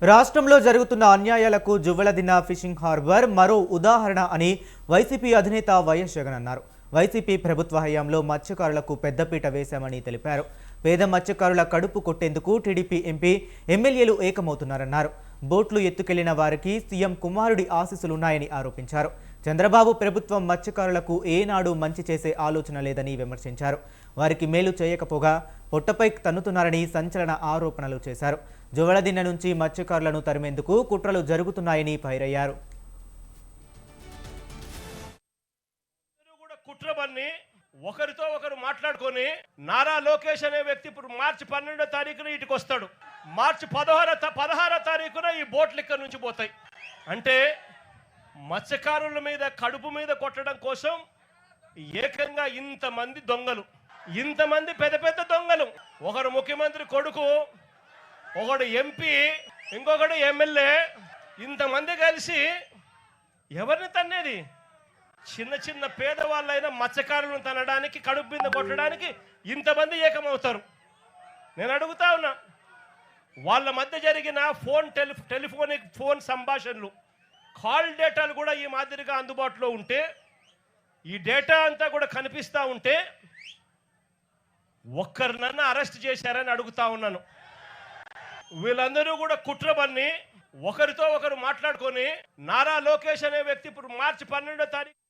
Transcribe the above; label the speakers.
Speaker 1: రాష్ట్రంలో జరుగుతున్న అన్యాయాలకు Juvvaladinne fishing harbour మరో ఉదాహరణ అని వైసీపీ అధినేత వైఎస్ జగన్ అన్నారు. వైసీపీ ప్రభుత్వ హయాంలో మత్స్యకారులకు పెద్దపీట వేశామని తెలిపారు. పేద మత్స్యకారుల కడుపు కొట్టేందుకు టీడీపీ ఎంపీ ఎమ్మెల్యేలు ఏకమవుతున్నారన్నారు. బోట్లు ఎత్తుకెళ్లిన వారికి సీఎం కుమారుడి ఆశీస్సులున్నాయని ఆరోపించారు. చంద్రబాబు ప్రభుత్వం మత్స్యకారులకు ఏనాడు మంచి చేసే ఆలోచన లేదని విమర్శించారు. వారికి మేలు చేయకపోగా పొట్టపై తన్నుతున్నారని సంచలన ఆరోపణలు చేశారు. జువ్వలదిన్న నుంచి మత్స్యకారులను తరిమేందుకు కుట్రలు జరుగుతున్నాయని పైరయ్యారు.
Speaker 2: కుట్రబన్ని ఒకరితో ఒకరు మాట్లాడుకొని నారా లోకేష్ అనే వ్యక్తి ఇప్పుడు మార్చి 12వ తారీఖున ఇటుకు వస్తాడు. మార్చి 16వ తారీఖున ఈ బోట్లు ఇక్కడ నుంచి పోతాయి. అంటే మత్స్యకారుల మీద కడుపు మీద కొట్టడం కోసం ఏకంగా ఇంతమంది దొంగలు, ఇంతమంది పెద్ద పెద్ద దొంగలు, ఒకరు ముఖ్యమంత్రి కొడుకు, ఒకడు ఎంపీ, ఇంకొకడు ఎమ్మెల్యే, ఇంతమంది కలిసి ఎవరిని తన్నేది? చిన్న చిన్న పేదవాళ్ళైన మత్స్యకారులను తనడానికి, కడుపు మీద కొట్టడానికి ఇంతమంది ఏకమవుతారు. నేను అడుగుతా ఉన్నా, వాళ్ళ మధ్య జరిగిన టెలిఫోనిక్ ఫోన్ సంభాషణలు, కాల్ డేటాలు కూడా ఈ మాదిరిగా అందుబాటులో ఉంటే, ఈ డేటా అంతా కూడా కనిపిస్తూ ఉంటే ఒక్కరినన్నా అరెస్ట్ చేశారని అడుగుతా ఉన్నాను. వీళ్ళందరూ కూడా కుట్రబన్ని ఒకరితో ఒకరు మాట్లాడుకొని నారా లోకేష్ అనే వ్యక్తి ఇప్పుడు మార్చి 12వ తారీఖు